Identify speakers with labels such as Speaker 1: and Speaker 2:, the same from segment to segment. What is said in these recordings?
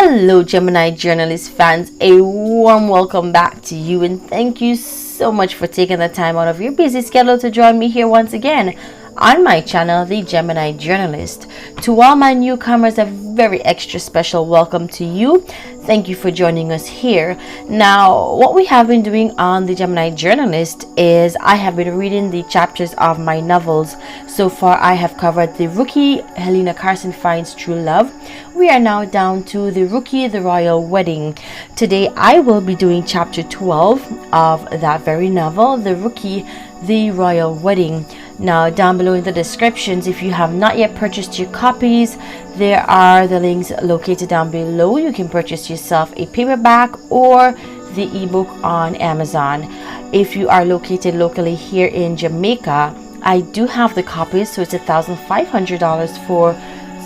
Speaker 1: Hello, Gemini journalist fans. A warm welcome back to you, and thank you so much for taking the time out of your busy schedule to join me here once again on my channel, The Gemini Journalist. To all my newcomers, a very extra special welcome to you. Thank you for joining us here. Now, what we have been doing on The Gemini Journalist is I have been reading the chapters of my novels. So far, I have covered The Rookie, Helena Carson Finds True Love. We are now down to The Rookie, The Royal Wedding. Today, I will be doing chapter 12 of that very novel, The Rookie, The Royal Wedding. Now, down below in the descriptions, if you have not yet purchased your copies, there are the links located down below. You can purchase yourself a paperback or the ebook on Amazon. If you are located locally here in Jamaica, I do have the copies, so it's $1,500 for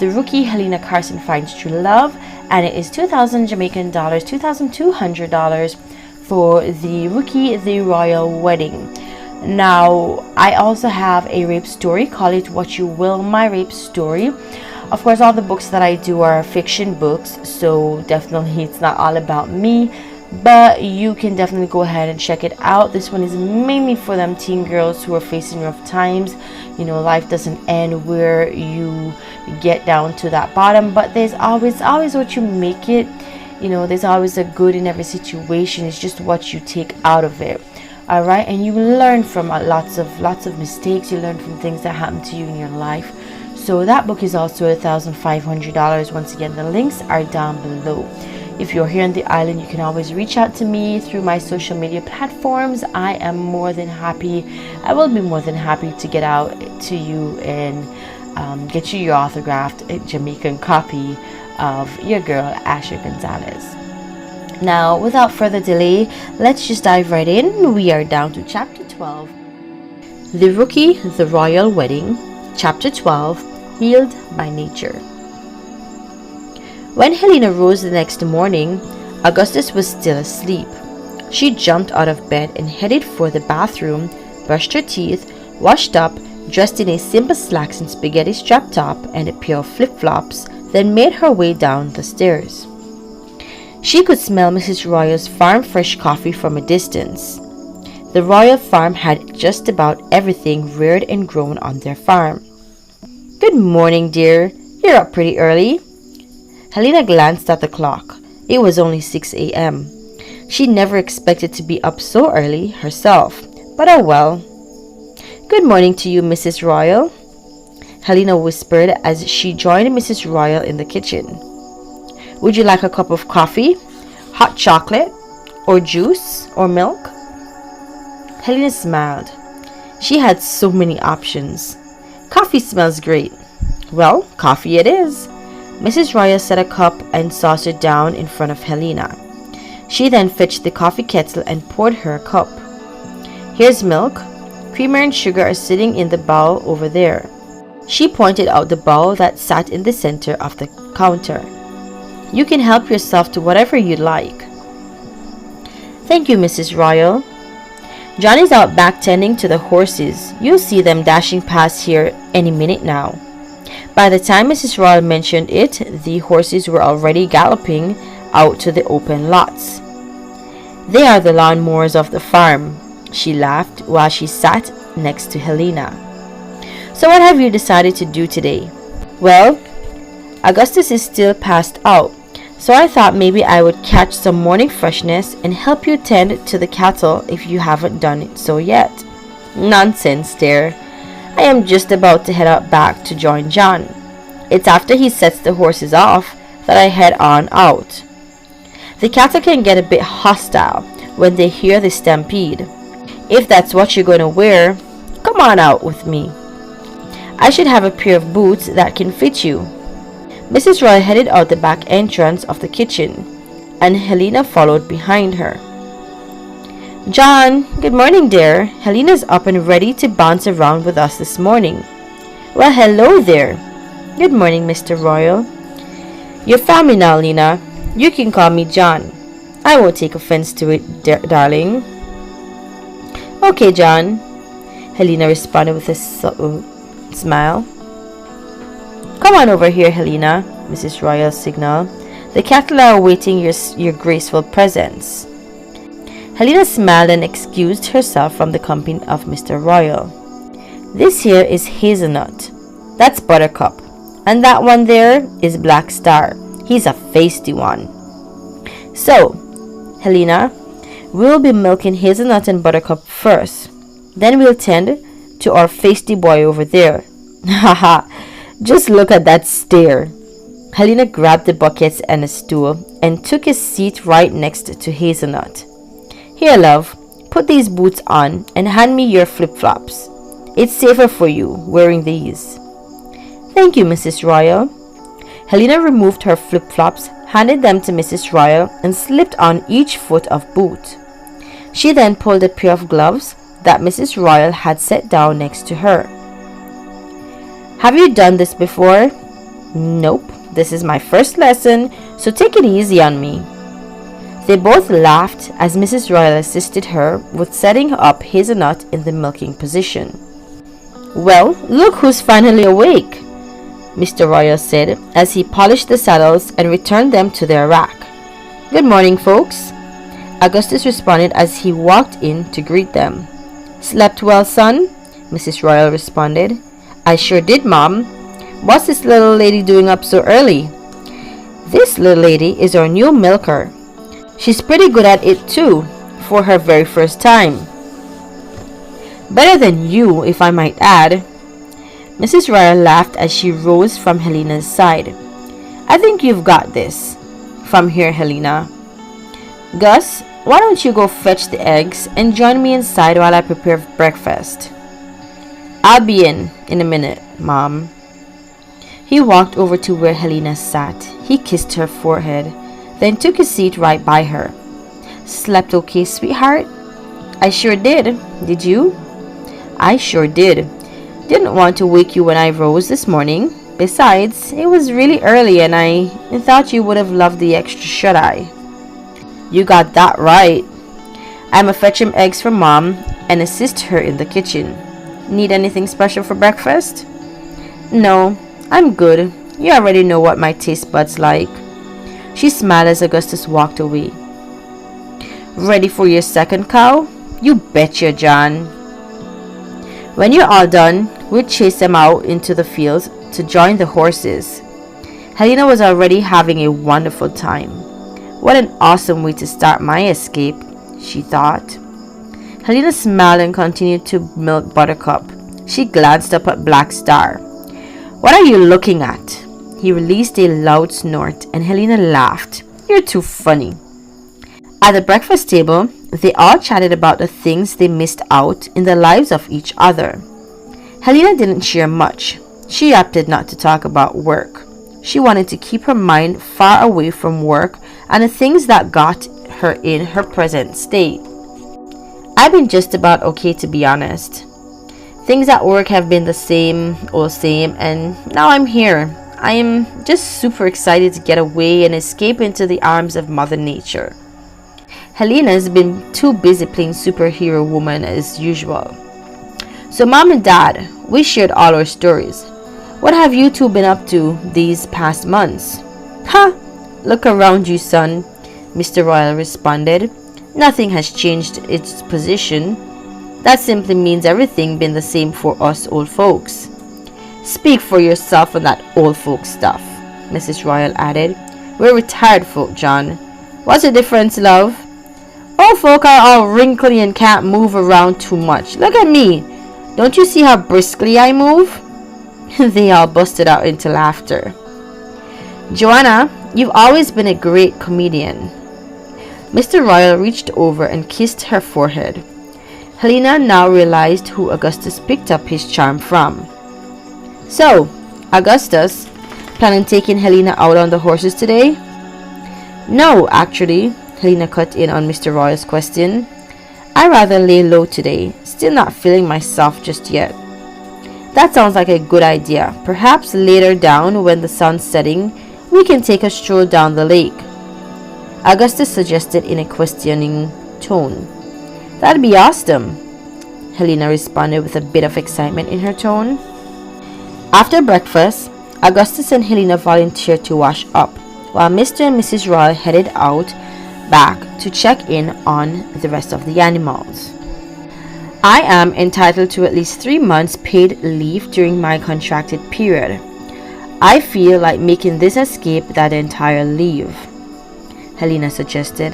Speaker 1: The Rookie, Helena Carson Finds True Love, and it is 2,000 Jamaican dollars, $2,200 for The Rookie, The Royal Wedding. Now, I also have a rape story. Call it what you will, my rape story. Of course, all the books that I do are fiction books, so definitely it's not all about me, but you can definitely go ahead and check it out. This one is mainly for them teen girls who are facing rough times. You know, life doesn't end where you get down to that bottom, but there's always what you make it. You know, there's always a good in every situation. It's just what you take out of it. All right, and you learn from lots of mistakes. You learn from things that happen to you in your life. So that book is also $1,500. Once again, the links are down below. If you're here on the island, you can always reach out to me through my social media platforms. I will be more than happy to get out to you and get you your autographed Jamaican copy of your girl, Asher Gonzalez. Now, without further delay, let's just dive right in. We are down to chapter 12, The Rookie, The Royal Wedding, chapter 12, Healed by Nature. When Helena rose the next morning, Augustus was still asleep. She jumped out of bed and headed for the bathroom, brushed her teeth, washed up, dressed in a simple slacks and spaghetti strap top and a pair of flip-flops, then made her way down the stairs. She could smell Mrs. Royal's farm fresh coffee from a distance. The Royal farm had just about everything reared and grown on their farm. "Good morning, dear. You're up pretty early." Helena glanced at the clock. It was only 6 a.m. She never expected to be up so early herself, but oh well. "Good morning to you, Mrs. Royal," Helena whispered as she joined Mrs. Royal in the kitchen. "Would you like a cup of coffee, hot chocolate, or juice, or milk?" Helena smiled. She had so many options. "Coffee smells great." "Well, coffee it is." Mrs. Royal set a cup and saucer down in front of Helena. She then fetched the coffee kettle and poured her a cup. "Here's milk. Creamer and sugar are sitting in the bowl over there." She pointed out the bowl that sat in the center of the counter. "You can help yourself to whatever you'd like." "Thank you, Mrs. Royal." "John is out back tending to the horses. You'll see them dashing past here any minute now." By the time Mrs. Royal mentioned it, the horses were already galloping out to the open lots. "They are the lawnmowers of the farm," she laughed while she sat next to Helena. "So what have you decided to do today?" "Well, Augustus is still passed out, so I thought maybe I would catch some morning freshness and help you tend to the cattle if you haven't done it so yet." "Nonsense, dear. I am just about to head out back to join John. It's after he sets the horses off that I head on out. The cattle can get a bit hostile when they hear the stampede. If that's what you're going to wear, come on out with me. I should have a pair of boots that can fit you." Mrs. Roy headed out the back entrance of the kitchen, and Helena followed behind her. "John, good morning, dear. Helena's up and ready to bounce around with us this morning." "Well, hello there." "Good morning, Mr. Royal." "Your family now, Lena. You can call me John. I won't take offense to it, darling." "Okay, John," Helena responded with a subtle smile. "Come on over here, Helena," Mrs. Royal signaled. The cattle are awaiting your graceful presence." Helena smiled and excused herself from the company of Mr. Royal. "This here is Hazelnut. That's Buttercup. And that one there is Black Star. He's a feisty one. So, Helena, we'll be milking Hazelnut and Buttercup first. Then we'll tend to our feisty boy over there." "Haha, just look at that stare." Helena grabbed the buckets and a stool and took a seat right next to Hazelnut. "Here, love, put these boots on and hand me your flip-flops. It's safer for you wearing these." "Thank you, Mrs. Royal." Helena removed her flip-flops, handed them to Mrs. Royal, and slipped on each foot of boot. She then pulled a pair of gloves that Mrs. Royal had set down next to her. "Have you done this before?" "Nope, this is my first lesson, so take it easy on me." They both laughed as Mrs. Royal assisted her with setting up Hazelnut in the milking position. "Well, look who's finally awake," Mr. Royal said as he polished the saddles and returned them to their rack. "Good morning, folks," Augustus responded as he walked in to greet them. "Slept well, son?" Mrs. Royal responded. "I sure did, Mom. What's this little lady doing up so early?" "This little lady is our new milker. She's pretty good at it too, for her very first time. Better than you, if I might add." Mrs. Royal laughed as she rose from Helena's side. "I think you've got this. From here, Helena. Gus, why don't you go fetch the eggs and join me inside while I prepare breakfast?" "I'll be in a minute, Mom." He walked over to where Helena sat. He kissed her forehead, then took a seat right by her. "Slept okay, sweetheart?" "I sure did. Did you?" "I sure did. Didn't want to wake you when I rose this morning. Besides, it was really early and I thought you would have loved the extra shut-eye." "You got that right. I'ma fetch him eggs for Mom and assist her in the kitchen. Need anything special for breakfast?" "No, I'm good. You already know what my taste buds like." She smiled as Augustus walked away. "Ready for your second cow?" "You betcha, John." "When you're all done, we'll chase them out into the fields to join the horses." Helena was already having a wonderful time. What an awesome way to start my escape, she thought. Helena smiled and continued to milk Buttercup. She glanced up at Black Star. "What are you looking at?" He released a loud snort and Helena laughed. "You're too funny." At the breakfast table, they all chatted about the things they missed out in the lives of each other. Helena didn't share much. She opted not to talk about work. She wanted to keep her mind far away from work and the things that got her in her present state. "I've been just about okay, to be honest. Things at work have been the same old same, and now I'm here. I am just super excited to get away and escape into the arms of Mother Nature." Helena's been too busy playing superhero woman as usual. "So Mom and Dad, we shared all our stories. What have you two been up to these past months?" "Ha! Look around you, son," Mr. Royal responded. "Nothing has changed its position. That simply means everything been the same for us old folks." "Speak for yourself on that old folk stuff," Mrs. Royal added. "We're retired folk, John. What's the difference, love? Old folk are all wrinkly and can't move around too much. Look at me. Don't you see how briskly I move?" They all busted out into laughter. "Joanna, you've always been a great comedian." Mr. Royal reached over and kissed her forehead. Helena now realized who Augustus picked up his charm from. "So, Augustus, plan on taking Helena out on the horses today?" "No, actually," Helena cut in on Mr. Royal's question. "I rather lay low today, still not feeling myself just yet." "That sounds like a good idea. Perhaps later down when the sun's setting, we can take a stroll down the lake," Augustus suggested in a questioning tone. "That'd be awesome," Helena responded with a bit of excitement in her tone. After breakfast, Augustus and Helena volunteered to wash up, while Mr. and Mrs. Royal headed out back to check in on the rest of the animals. I am entitled to at least 3 months paid leave during my contracted period. I feel like making this escape that entire leave, Helena suggested.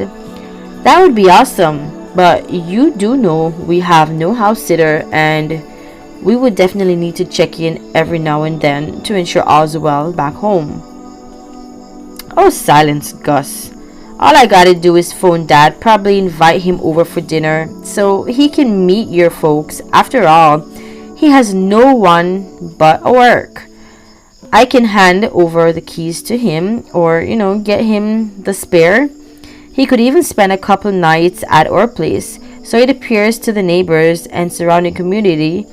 Speaker 1: That would be awesome, but you do know we have no house sitter and we would definitely need to check in every now and then to ensure all's well back home. Oh, silence, Gus. All I gotta do is phone Dad, probably invite him over for dinner so he can meet your folks. After all, he has no one but work. I can hand over the keys to him or, get him the spare. He could even spend a couple nights at our place so it appears to the neighbors and surrounding community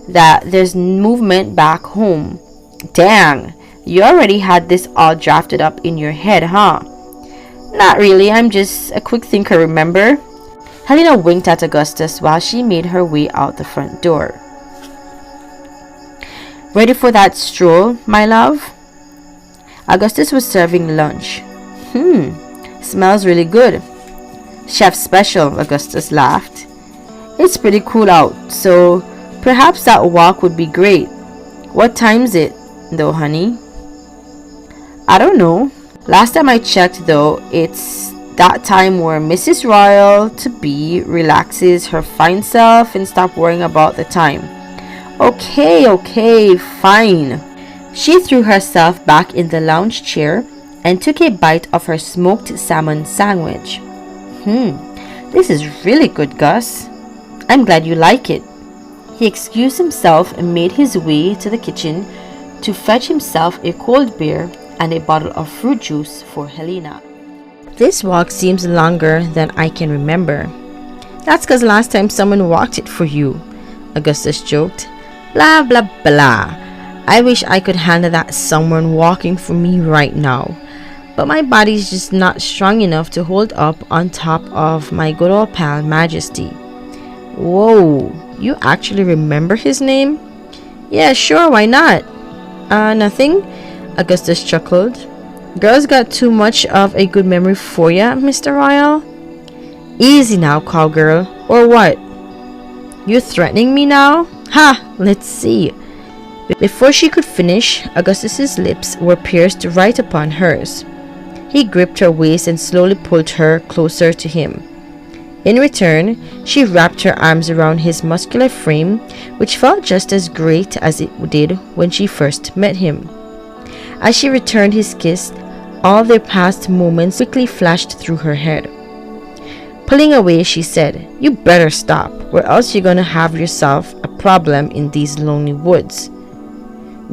Speaker 1: that there's movement back home. Dang, you already had this all drafted up in your head, huh? Not really, I'm just a quick thinker, remember? Helena winked at Augustus while she made her way out the front door. Ready for that stroll, my love? Augustus was serving lunch. Smells really good. Chef special, Augustus laughed. It's pretty cool out, so perhaps that walk would be great. What time's it, though, honey? I don't know. Last time I checked, though, it's that time where Mrs. Royal to be relaxes her fine self and stop worrying about the time. Okay, fine. She threw herself back in the lounge chair and took a bite of her smoked salmon sandwich. This is really good, Gus. I'm glad you like it. He excused himself and made his way to the kitchen to fetch himself a cold beer and a bottle of fruit juice for Helena. This walk seems longer than I can remember. That's 'cause last time someone walked it for you, Augustus joked. Blah, blah, blah. I wish I could handle that someone walking for me right now. But my body's just not strong enough to hold up on top of my good old pal Majesty. Whoa, you actually remember his name? Yeah, sure, why not? Nothing? Augustus chuckled. Girls got too much of a good memory for ya, Mr. Royal? Easy now, cowgirl. Or what? You threatening me now? Ha! Let's see. Before she could finish, Augustus's lips were pierced right upon hers. He gripped her waist and slowly pulled her closer to him. In return, she wrapped her arms around his muscular frame, which felt just as great as it did when she first met him. As she returned his kiss, all their past moments quickly flashed through her head. Pulling away, she said, "You better stop, or else you're gonna have yourself a problem in these lonely woods."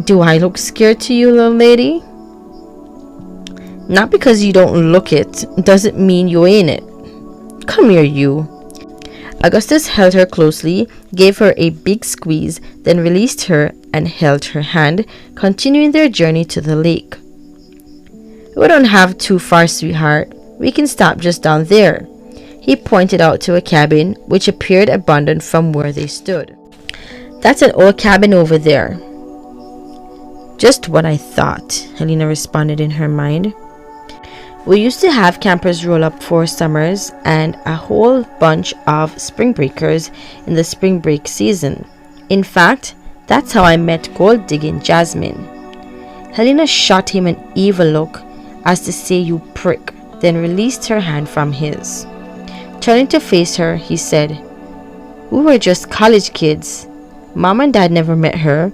Speaker 1: Do I look scared to you, little lady? Not because you don't look it, doesn't mean you ain't it. Come here, you. Augustus held her closely, gave her a big squeeze, then released her and held her hand, continuing their journey to the lake. We don't have too far, sweetheart. We can stop just down there. He pointed out to a cabin which appeared abandoned from where they stood. That's an old cabin over there. Just what I thought, Helena responded in her mind. We used to have campers roll up for summers and a whole bunch of spring breakers in the spring break season. In fact, that's how I met gold digging Jasmine. Helena shot him an evil look as to say, "You prick," then released her hand from his. Turning to face her, he said, "We were just college kids. Mom and Dad never met her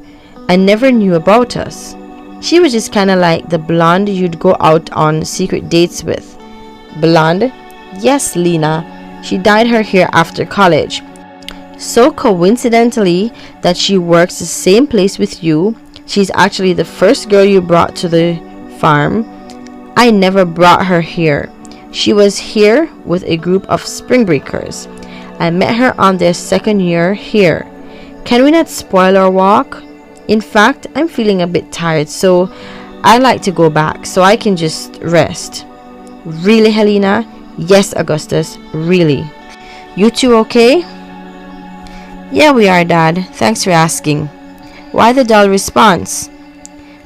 Speaker 1: and never knew about us. She was just kind of like the blonde you'd go out on secret dates with." Blonde? Yes, Lena. She dyed her hair after college. So coincidentally that she works the same place with you, she's actually the first girl you brought to the farm. I never brought her here. She was here with a group of spring breakers. I met her on their second year here. Can we not spoil our walk? In fact, I'm feeling a bit tired, so I'd like to go back so I can just rest. Really, Helena? Yes, Augustus, really. You two okay? Yeah, we are, Dad. Thanks for asking. Why the dull response?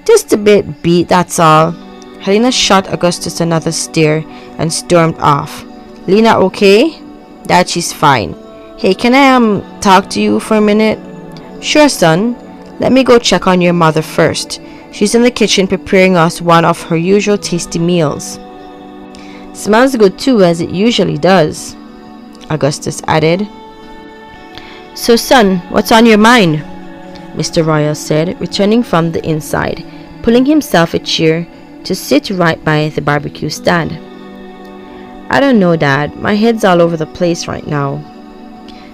Speaker 1: Just a bit beat, that's all. Helena shot Augustus another stare and stormed off. Lena okay? Dad, she's fine. Hey, can I talk to you for a minute? Sure, son. Let me go check on your mother first. She's in the kitchen preparing us one of her usual tasty meals. Smells good too, as it usually does, Augustus added. So, son, what's on your mind? Mr. Royal said, returning from the inside, pulling himself a chair to sit right by the barbecue stand. I don't know, Dad. My head's all over the place right now.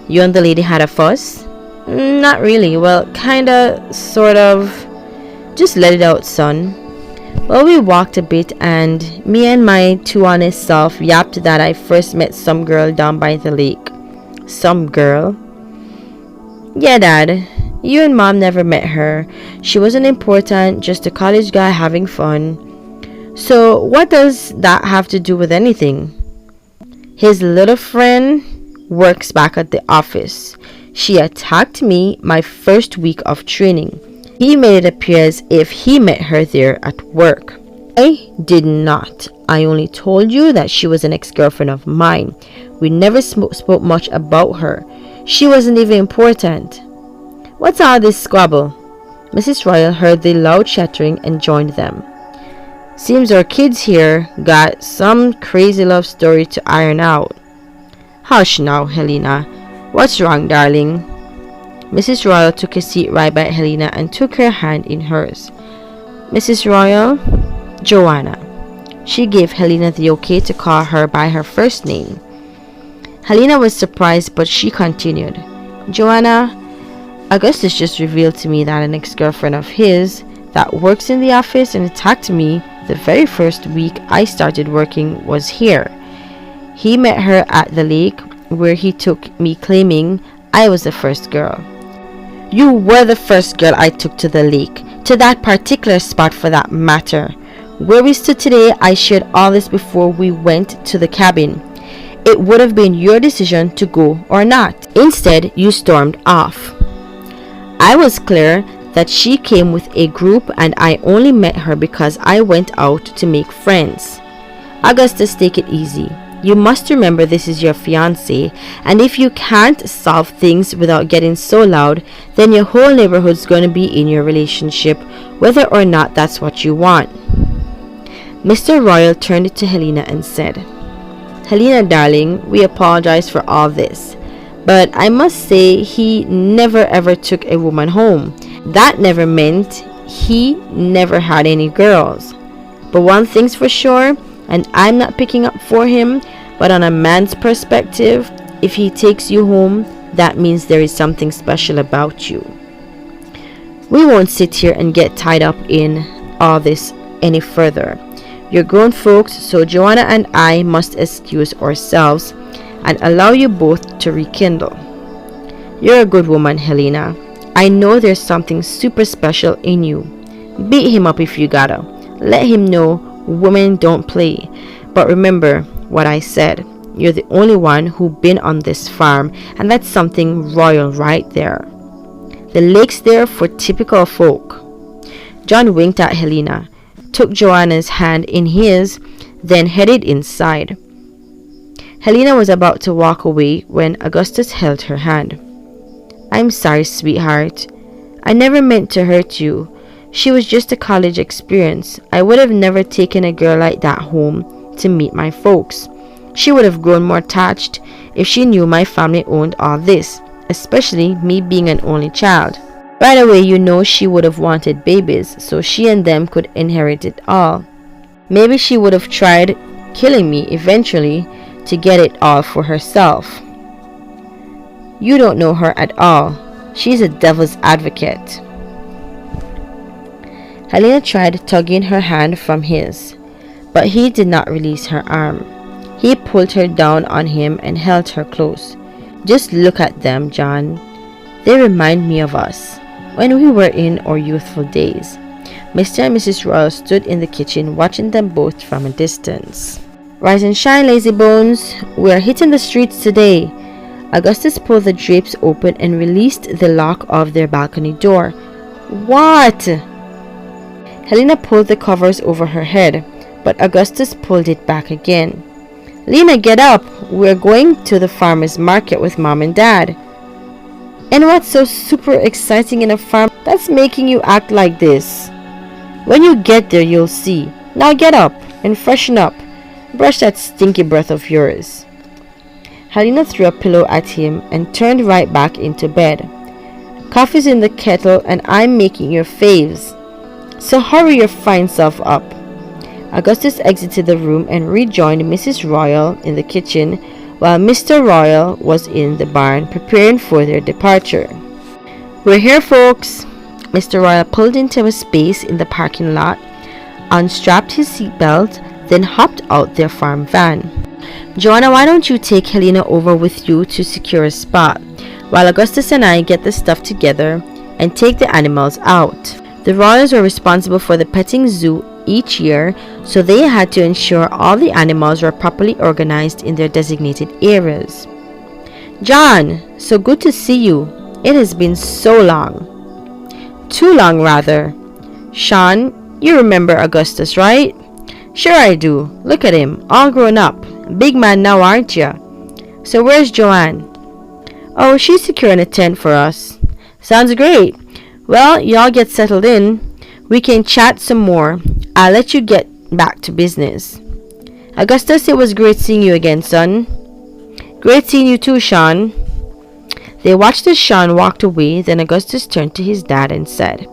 Speaker 1: You and the lady had a fuss? Not really. Well, kinda, sort of. Just let it out, son. Well, we walked a bit and me and my too honest self yapped that I first met some girl down by the lake. Some girl? Yeah, Dad. You and Mom never met her. She wasn't important, just a college guy having fun. So, what does that have to do with anything? His little friend works back at the office. She attacked me my first week of training. He made it appear as if he met her there at work. I did not. I only told you that she was an ex-girlfriend of mine. We never spoke much about her. She wasn't even important. What's all this squabble? Mrs. Royal heard the loud chattering and joined them. Seems our kids here got some crazy love story to iron out. Hush now, Helena. What's wrong, darling? Mrs. Royal took a seat right by Helena and took her hand in hers. Mrs. Royal, Joanna. She gave Helena the okay to call her by her first name. Helena was surprised, but she continued. Joanna, Augustus just revealed to me that an ex-girlfriend of his that works in the office and attacked me the very first week I started working was here. He met her at the lake where he took me, claiming I was the first girl. You were the first girl I took to the lake, to that particular spot for that matter. Where we stood today, I shared all this before we went to the cabin. It would have been your decision to go or not. Instead, you stormed off. I was clear that she came with a group and I only met her because I went out to make friends. Augustus, take it easy. You must remember this is your fiancé, and if you can't solve things without getting so loud, then your whole neighborhood's going to be in your relationship, whether or not that's what you want. Mr. Royal turned to Helena and said, Helena, darling, we apologize for all this, but I must say he never ever took a woman home. That never meant he never had any girls. But one thing's for sure, and I'm not picking up for him, but on a man's perspective, if he takes you home, that means there is something special about you. We won't sit here and get tied up in all this any further. You're grown folks, so Joanna and I must excuse ourselves and allow you both to rekindle. You're a good woman, Helena. I know there's something super special in you. Beat him up if you gotta. Let him know women don't play. But remember what I said. You're the only one who's been on this farm, and that's something royal right there. The lake's there for typical folk. John winked at Helena, took Joanna's hand in his, then headed inside. Helena was about to walk away when Augustus held her hand. I'm sorry, sweetheart. I never meant to hurt you. She was just a college experience. I would have never taken a girl like that home to meet my folks. She would have grown more attached if she knew my family owned all this, especially me being an only child. Right away, you know she would have wanted babies, so she and them could inherit it all. Maybe she would have tried killing me eventually to get it all for herself. You don't know her at all. She's a devil's advocate. Helena tried tugging her hand from his, but he did not release her arm. He pulled her down on him and held her close. Just look at them, John. They remind me of us, when we were in our youthful days. Mr. and Mrs. Royal stood in the kitchen watching them both from a distance. Rise and shine, lazy bones. We're hitting the streets today. Augustus pulled the drapes open and released the lock of their balcony door. What? Helena pulled the covers over her head. but Augustus pulled it back again. Lena, get up. We're going to the farmer's market with Mom and Dad. And what's so super exciting in a farm that's making you act like this? When you get there, you'll see. Now get up and freshen up. Brush that stinky breath of yours. Helena threw a pillow at him and turned right back into bed. Coffee's in the kettle and I'm making your faves. So hurry your fine self up. Augustus exited the room and rejoined Mrs. Royal in the kitchen while Mr. Royal was in the barn preparing for their departure. We're here, folks. Mr. Royal pulled into a space in the parking lot, unstrapped his seatbelt, then hopped out their farm van. Joanna, why don't you take Helena over with you to secure a spot, while Augustus and I get the stuff together and take the animals out. The Royals were responsible for the petting zoo each year, so they had to ensure all the animals were properly organized in their designated areas. John, so good to see you. It has been so long. Too long, rather. Sean, you remember Augustus, right? Sure I do. Look at him, all grown up. Big man now, aren't ya? So where's Joanne? Oh, she's securing a tent for us. Sounds great. Well, y'all get settled in. We can chat some more. I'll let you get back to business. Augustus, it was great seeing you again, son. Great seeing you too, Sean. They watched as Sean walked away, then Augustus turned to his dad and said,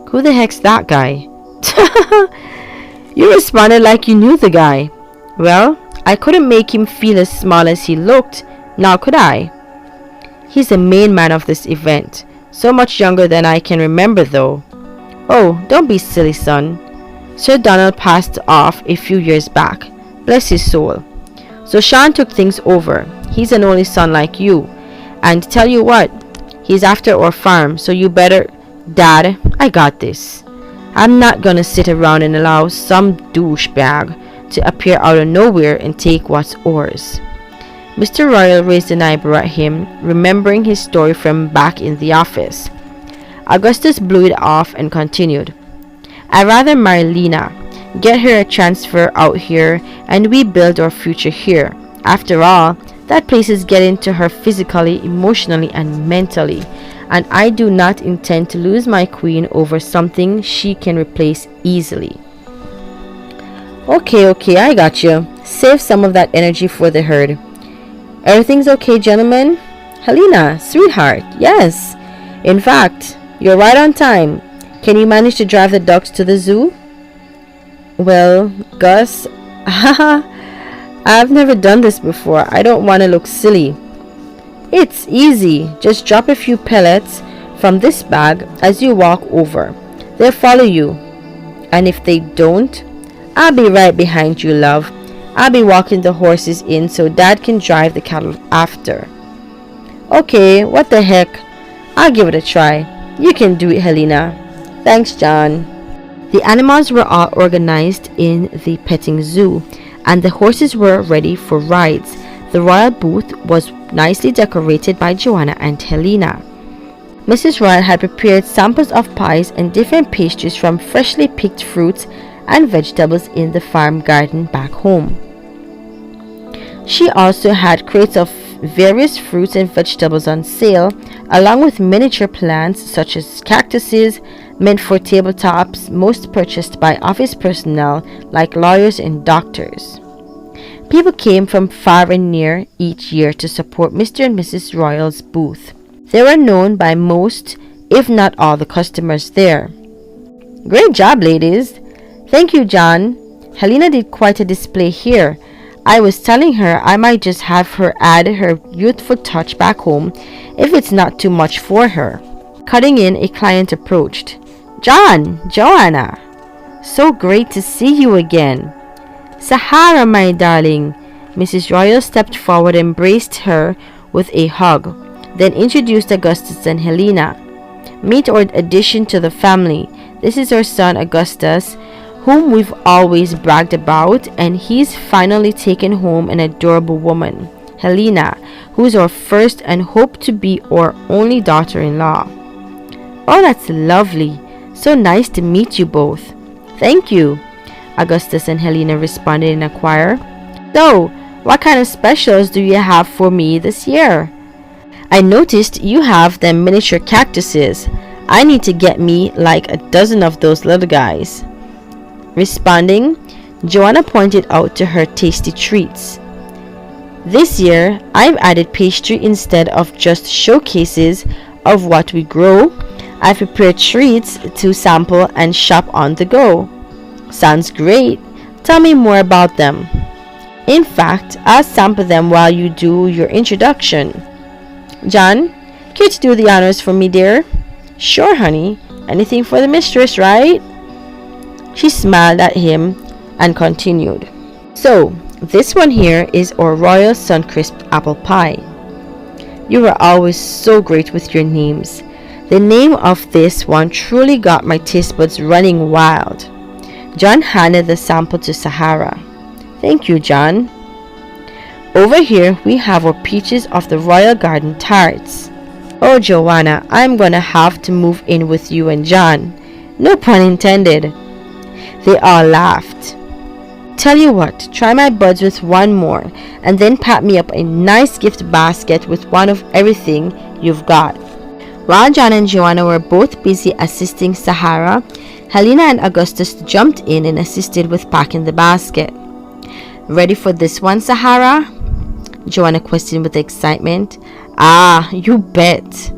Speaker 1: Who the heck's that guy? You responded like you knew the guy. Well, I couldn't make him feel as small as he looked, now could I? He's the main man of this event. So much younger than I can remember, though. Oh, don't be silly, son. Sir Donald passed off a few years back. Bless his soul. So Sean took things over. He's an only son like you. And tell you what, he's after our farm, so you better... Dad, I got this. I'm not gonna sit around and allow some douchebag to appear out of nowhere and take what's ours. Mr. Royal raised an eyebrow at him, remembering his story from back in the office. Augustus blew it off and continued. I'd rather marry Lena, get her a transfer out here, and we build our future here. After all, that place is getting to her physically, emotionally, and mentally, and I do not intend to lose my queen over something she can replace easily. Okay, I got you. Save some of that energy for the herd. Everything's okay, gentlemen? Helena, sweetheart, yes. In fact, you're right on time. Can you manage to drive the ducks to the zoo? Well, Gus, I've never done this before. I don't want to look silly. It's easy. Just drop a few pellets from this bag as you walk over. They'll follow you. And if they don't, I'll be right behind you, love. I'll be walking the horses in so Dad can drive the cattle after. Okay, what the heck? I'll give it a try. You can do it, Helena. Thanks, John. The animals were all organized in the petting zoo, and the horses were ready for rides. The royal booth was nicely decorated by Joanna and Helena. Mrs. Royal had prepared samples of pies and different pastries from freshly picked fruits and vegetables in the farm garden back home. She also had crates of various fruits and vegetables on sale, along with miniature plants such as cactuses meant for tabletops, most purchased by office personnel like lawyers and doctors. People came from far and near each year to support Mr. and Mrs. Royal's booth. They were known by most, if not all, the customers there. Great job, ladies. Thank you, John. Helena did quite a display here. I was telling her I might just have her add her youthful touch back home if it's not too much for her. Cutting in, a client approached. John, Joanna, so great to see you again. Sahara, my darling. Mrs. Royal stepped forward and embraced her with a hug, then introduced Augustus and Helena. Meet our addition to the family. This is our son Augustus, whom we've always bragged about, and he's finally taken home an adorable woman, Helena, who's our first and hope to be our only daughter-in-law. Oh, that's lovely. So nice to meet you both. Thank you. Augustus and Helena responded in a choir. So, what kind of specials do you have for me this year? I noticed you have them miniature cactuses. I need to get me like a dozen of those little guys. Responding, Joanna pointed out to her tasty treats. This year, I've added pastry instead of just showcases of what we grow. I've prepared treats to sample and shop on the go. Sounds great. Tell me more about them. In fact, I'll sample them while you do your introduction. John, care to do the honors for me, dear? Sure, honey. Anything for the mistress, right? She smiled at him and continued. So, this one here is our Royal Suncrisp apple pie. You are always so great with your names. The name of this one truly got my taste buds running wild. John handed the sample to Sahara. Thank you, John. Over here we have our peaches of the Royal Garden tarts. Oh, Joanna, I'm gonna have to move in with you and John. No pun intended. They all laughed. Tell you what, try my buds with one more, and then pack me up a nice gift basket with one of everything you've got. While John and Joanna were both busy assisting Sahara, Helena and Augustus jumped in and assisted with packing the basket. Ready for this one, Sahara? Joanna questioned with excitement. Ah, you bet.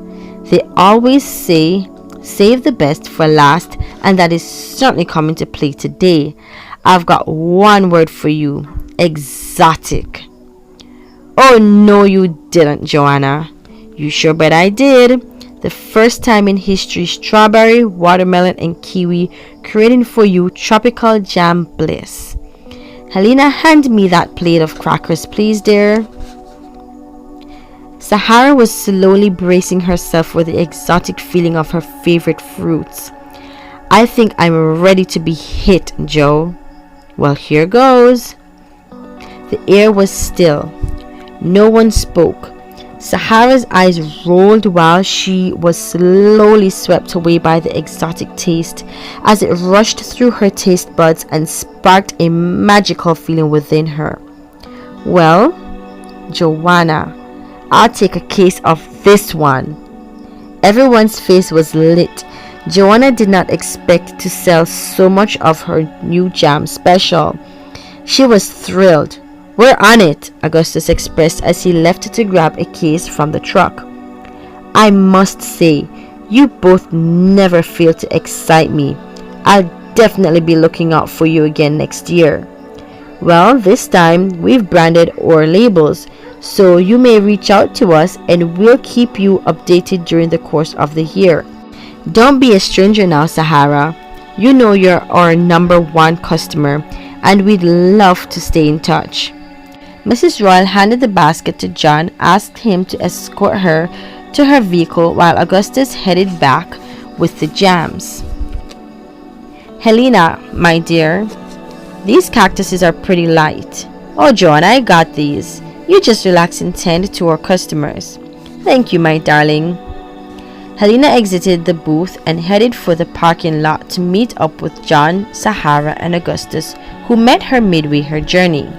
Speaker 1: They always say, save the best for last, and that is certainly coming to play today. I've got one word for you. Exotic. Oh, no, you didn't, Joanna. You sure bet I did. The first time in history, strawberry, watermelon, and kiwi creating for you tropical jam bliss. Helena, hand me that plate of crackers, please, dear. Sahara was slowly bracing herself for the exotic feeling of her favorite fruits. I think I'm ready to be hit, Joe. Well, here goes. The air was still. No one spoke. Sahara's eyes rolled while she was slowly swept away by the exotic taste as it rushed through her taste buds and sparked a magical feeling within her. Well, Joanna, I'll take a case of this one. Everyone's face was lit. Joanna did not expect to sell so much of her new jam special. She was thrilled. We're on it, Augustus expressed as he left to grab a case from the truck. I must say, you both never fail to excite me. I'll definitely be looking out for you again next year. Well, this time we've branded our labels, so you may reach out to us and we'll keep you updated during the course of the year. Don't be a stranger now, Sahara. You know you're our #1 customer, and we'd love to stay in touch. Mrs. Royal handed the basket to John, asked him to escort her to her vehicle while Augustus headed back with the jams. Helena, my dear, these cactuses are pretty light. Oh, John, I got these. You just relax and tend to our customers. Thank you, my darling. Helena exited the booth and headed for the parking lot to meet up with John, Sahara, and Augustus, who met her midway her journey.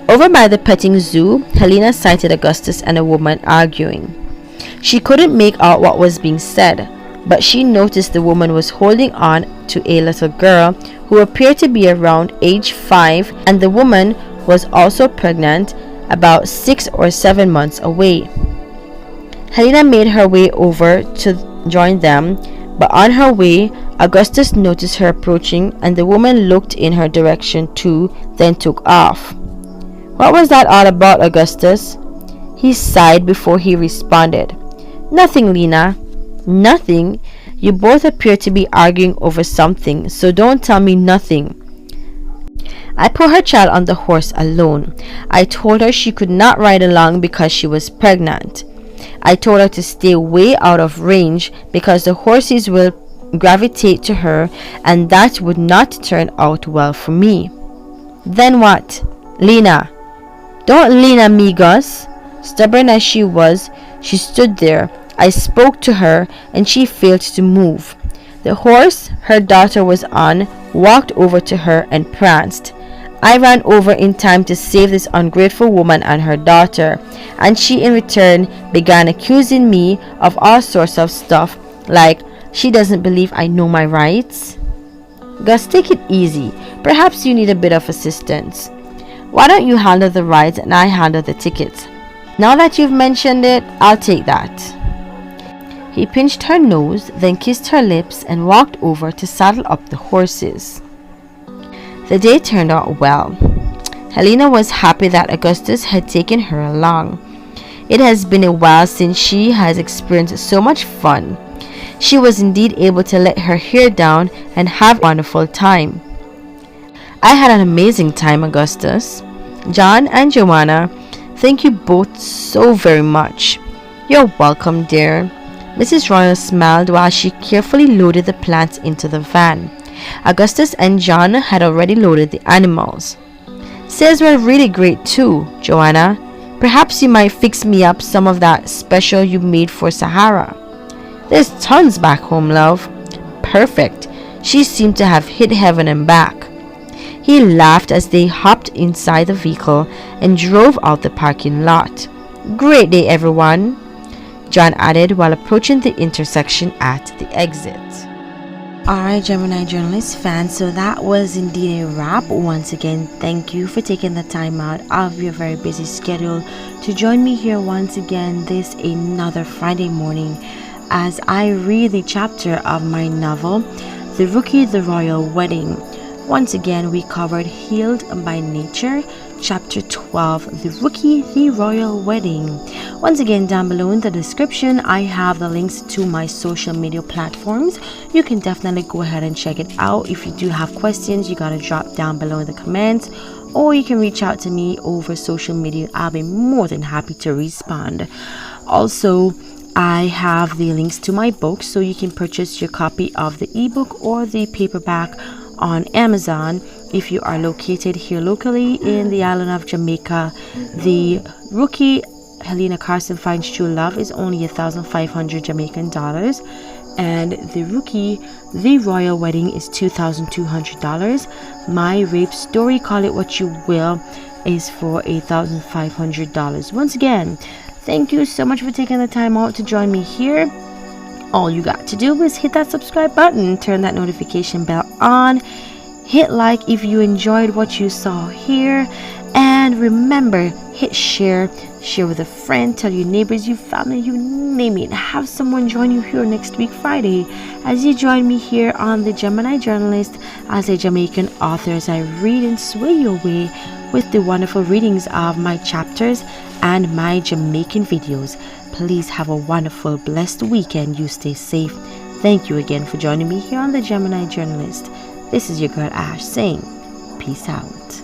Speaker 1: Over by the petting zoo, Helena sighted Augustus and a woman arguing. She couldn't make out what was being said, but she noticed the woman was holding on to a little girl who appeared to be around age 5, and the woman was also pregnant, about 6 or 7 months away. Helena made her way over to join them, but on her way, Augustus noticed her approaching, and the woman looked in her direction too, then took off. What was that all about, Augustus? He sighed before he responded. Nothing, Lena. Nothing? You both appear to be arguing over something, so don't tell me nothing. I put her child on the horse alone. I told her she could not ride along because she was pregnant. I told her to stay way out of range because the horses will gravitate to her, and that would not turn out well for me. Then what? Lena. Don't Lena me, Gus. Stubborn as she was, she stood there. I spoke to her, and she failed to move. The horse her daughter was on walked over to her and pranced. I ran over in time to save this ungrateful woman and her daughter, and she in return began accusing me of all sorts of stuff, like she doesn't believe I know my rights. Gus, take it easy. Perhaps you need a bit of assistance. Why don't you handle the rides and I handle the tickets? Now that you've mentioned it, I'll take that. He pinched her nose, then kissed her lips and walked over to saddle up the horses. The day turned out well. Helena was happy that Augustus had taken her along. It has been a while since she has experienced so much fun. She was indeed able to let her hair down and have a wonderful time. I had an amazing time, Augustus. John and Joanna, thank you both so very much. You're welcome, dear. Mrs. Royal smiled while she carefully loaded the plants into the van. Augustus and John had already loaded the animals. Sales were really great too, Joanna. Perhaps you might fix me up some of that special you made for Sahara. There's tons back home, love. Perfect. She seemed to have hit heaven and back. He laughed as they hopped inside the vehicle and drove out the parking lot. Great day, everyone, John added while approaching the intersection at the exit. Alright, Gemini journalist fans, so that was indeed a wrap. Once again, thank you for taking the time out of your very busy schedule to join me here once again this another Friday morning as I read the chapter of my novel, The Rookie, the Royal Wedding. Once again, we covered Healed by Nature, Chapter 12, The Rookie, the Royal Wedding. Once again, down below in the description, I have the links to my social media platforms. You can definitely go ahead and check it out. If you do have questions, you gotta drop down below in the comments, or you can reach out to me over social media. I'll be more than happy to respond. Also, I have the links to my books, so you can purchase your copy of the ebook or the paperback on Amazon. If you are located here locally in the island of Jamaica, The Rookie, Helena Carson Finds True Love is only 1,500 Jamaican dollars, and The Rookie, The Royal Wedding is $2,200. My Rape Story, call it what you will, is for $1,500. Once again, thank you so much for taking the time out to join me here. All you got to do is hit that subscribe button, turn that notification bell on, hit like if you enjoyed what you saw here, and remember, hit share with a friend, tell your neighbors, your family, you name it. Have someone join you here next week Friday as you join me here on the Gemini Journalist as a Jamaican author, as I read and sway your way with the wonderful readings of my chapters and my Jamaican videos. Please have a wonderful, blessed weekend. You stay safe. Thank you again for joining me here on the Gemini Journalist. This is your girl Ash saying, peace out.